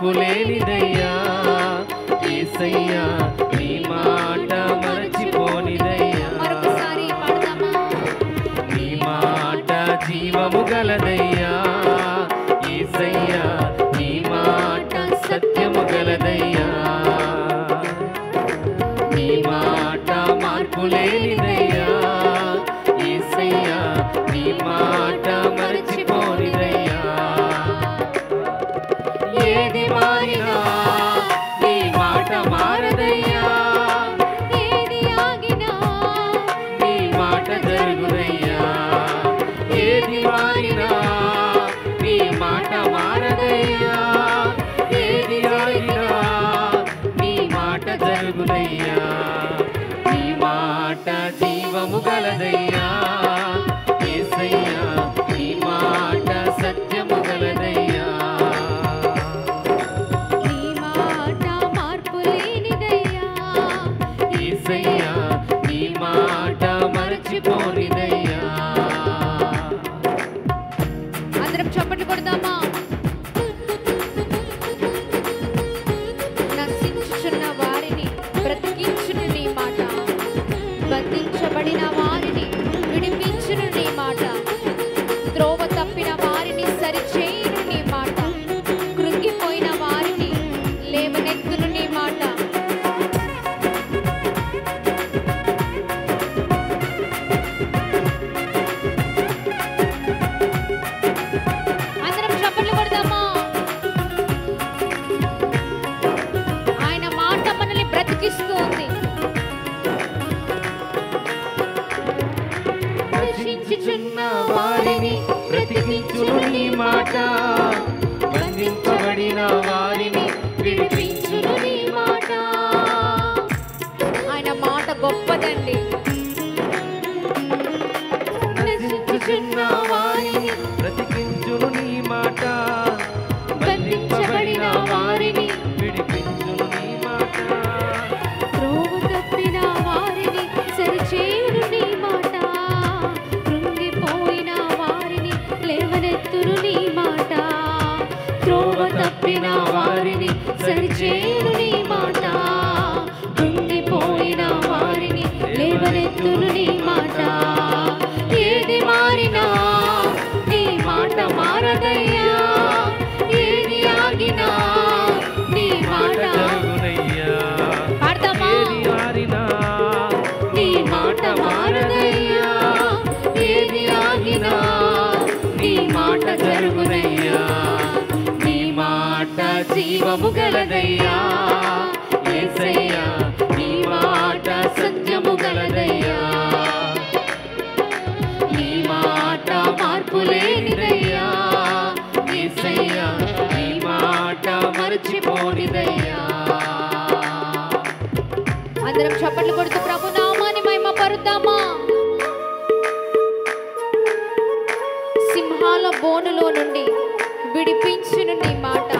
మార్పు లేనిదయ్యా యేసయ్యా నీ మాట మరచిపోనిదయ్యా మరొకసారి పాడదామా నీ మాట జీవము గలదయ్యా యేసయ్యా నీ మాట సత్యము గలదయ్యా నీ మాట మార్పు లేనిదయ్యా యేసయ్యా నీ మాట మరచిపోనిదయ్యా ఏది మారినా నీ మాట మారదయ్యా ఏది ఆగినా నీ మాట జరుగునయ్యా ఏది మారినా నీ మాట మారదయ్యా ఏది ఆగినా నీ మాట జరుగునయ్యా నీ మాట జీవము గలదయ్యా యేసయ్యా నీ మాట సత్యము గలదయ్యా నీ మాట మార్పు లేనిదయ్యా యేసయ్యా నీ మాట మరచిపోనిదయ్యా అందరం చప్పట్లు కొడదామా నశించుచున్న వారిని బ్రతికించును నీ మాట బంధించబడిన వారిని విడిపించును నీ మాట త్రోవ తప్పిన వారిని సరిచేయును నీ మాట కృంగిపోయిన వారిని లేవనెత్తును నీ మాట అందరం చప్పట్లు కొడదామా ఆయన మాట మనల్ని బ్రతికిస్తుంది నశించుచున్న వారిని బ్రతికించును నీ మాట బంధింపబడిన వారిని విడిపించును నీ మాట ఆయన మాట గొప్పదండి నశించుచున్న వారిని బ్రతికించును నీ మాట బంధింపబడిన వారిని విడిపించును నీ మాట త్రోవ తప్పిన వారిని సరిచేయును నీ మాట కృంగిపోయిన వారిని లేవనెత్తును నీ మాట త్రోవ తప్పిన వారిని సరిచేయును నీ మాట కృంగిపోయిన వారిని లేవనెత్తును నీ మాట ఏది మారినా నీ మాట మారదయ్యా ఏది ఆగినా నీ మాట జరుగునయ్యా పాడతామా ఏది మారినా నీ మాట మారదయ్యా ఏది ఆగినా నీ మాట జరుగునయ్యా నీ మాట జీవము గలదయ్యా యేసయ్యా నీ మాట సత్యము గలదయ్యా నీ మాట మార్పు లేనిదయ్యా యేసయ్యా నీ మాట మరచిపోనిదయ్యా అందరం చప్పట్లు కొడుతూ ప్రభు నామాన్ని మహిమ పరుద్దామా సింహాల బోనులో నుండి విడిపించును నీ మాట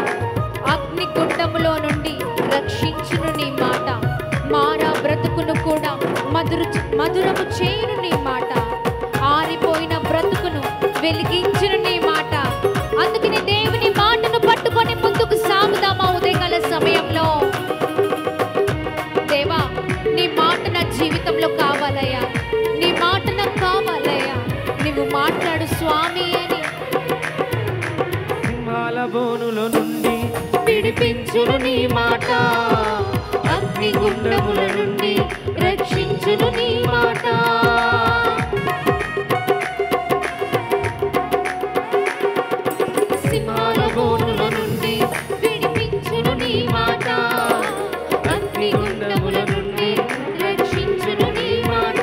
అగ్ని గుండములో నుండి రక్షించును నీ మాట మారా బ్రతుకును కూడా మధురము చేయును నీ మాట ఆరిపోయిన బ్రతుకును వెలిగించును నీ మాట అందుకని దేవుని మాటను పట్టుకొని ముందుకు సాగుదామా ఉదయకాల సమయంలో దేవా నీ మాట నా జీవితంలో కావాలయ్యా నీ మాట నాకు కావాలయ్యా నువ్వు మాట్లాడు స్వామి అని సింహాల బోనులో నుండి విడిపించును నీ మాట అగ్ని గుండముల నుండి రక్షించును నీ మాట సింహాల బోనుల నుండి విడిపించును నీ మాట అగ్ని గుండముల నుండి రక్షించును నీ మాట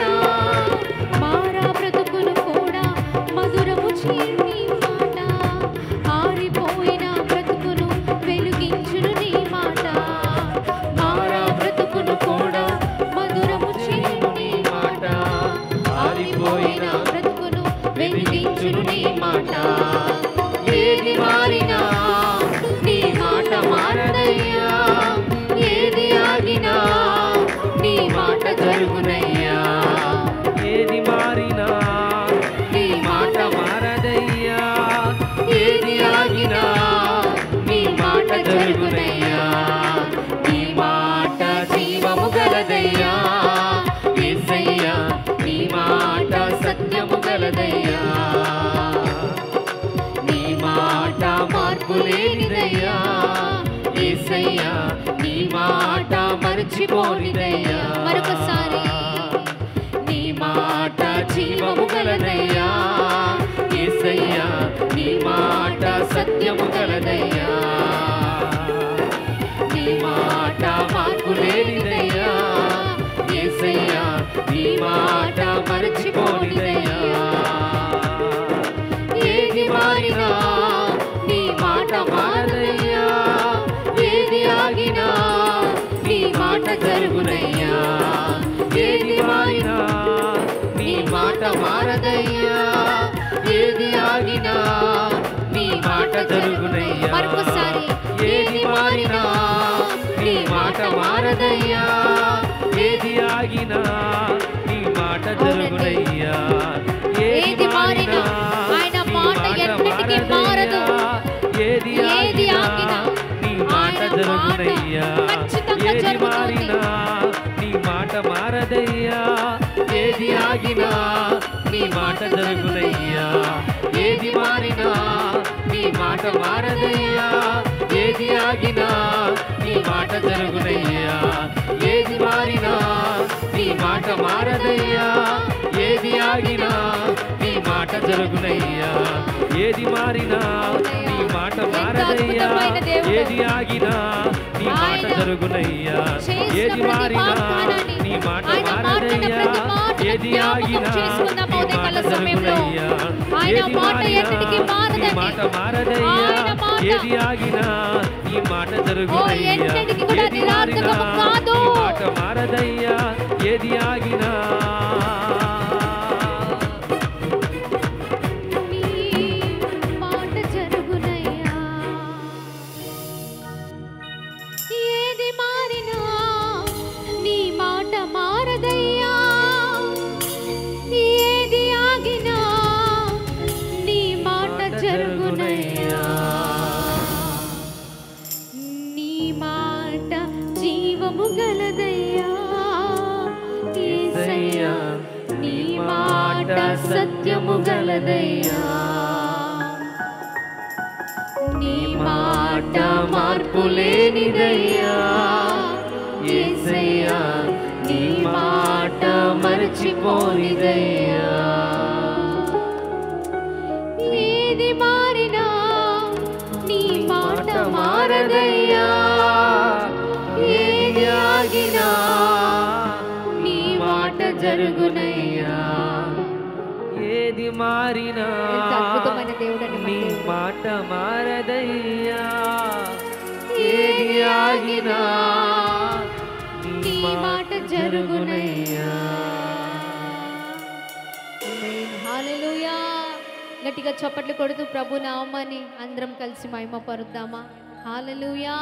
మారా బ్రతుకును కూడా మధురము చేయును నీ మాట ఆరిపోయిన బ్రతుకును వెలిగించును నీ మాట మారా బ్రతుకును కూడా మధురము చేయును నీ మాట ఆరిపోయిన బ్రతుకును వెలిగించును నీ మాట ఏది మారినా నీ మాట మారదయ్యా ఏది ఆగినా నీ మాట జరుగునయ్యా ఏది మారినా నీ మాట మారదయ్యా ఏది ఆగినా నీ మాట జరుగునయ్యా యేసయ్యా నీ మాట మరచిపోనిదయ్యా మరొకసారి నీ మాట జీవము గలదయ్యా యేసయ్యా నీ మాట సత్యము గలదయ్యా నీ మాట మార్పు లేనిదయ్యా యేసయ్యా నీ మాట మరచిపోనిదయ్యా ఏది మారినా నీ మాట మారదయ్యా ఏది ఆగినా నీ మాట జరుగునయ్యా ఏది మారినా నీ మాట మారదయ్యా ఏది ఆగినా నీ మాట జరుగునయ్యా మరొకసారి ఏది మారినా నీ మాట మారదయ్యా ఏది ఆగినా నీ మాట జరుగునయ్యా ఏది మారినా ఆయన మాట ఎన్నటికీ మారదు ఏది ఆగినా నీ మాట జరుగునయ్యా ఖచ్చితంగా ఏది జరుగుతుంది మారినా నీ మాట మారదయ్యా ఏది ఆగినా నీ మాట జరుగునయ్యా ఏది మారినా నీ మాట మారదయ్యా ఏది ఆగినా నీ మాట జరుగునయ్యా ఏది మారినా నీ మాట మారదయ్యా ఏది ఆగినా నీ మాట జరుగునయ్యా ఏది మారినా నీ మాట మారదయ్యా ఏది ఆగినా నీ మాట జరుగునయ్యా ఏది మారినా నీ మాట మారదయ్యా ఏది ఆగినా నీ మాట జరుగునయ్యా ఏది మారినా నీ మాట మారదయ్యా ఏది ఆగినా నీ మాట జరుగునయ్యా ఏది మారినా నీ మాట మారదయ్యా ఏది ఆగినా మాట జరుగునయ్యా ఏది మారినా నీ మాట మారదయ్యా ఏది ఆగినా నీ మాట జరుగునయ్యా నీ మాట జీవము గలదయ్యా యేసయ్యా నీ మాట సత్యము గలదయ్యా నీ మాట మార్పు లేనిదయ్యా యేసయ్యా నీ మాట మరచిపోనిదయ్యా ఏది మారినా నీ మాట మారదయ్యా ఏది ఆగినా నీ మాట జరుగునయ్యా ఏది మారినా ఎంత అద్భుతమైన దేవుడండి మన నీ దేవుడు. మాట మారదయ్యా ఏది ఆగినా నీ మాట జరుగునయ్యా హల్లెలూయా గట్టిగా చప్పట్లు కొడుతూ ప్రభు నామాన్ని అందరం కలిసి మహిమ పరుద్దామా హల్లెలూయా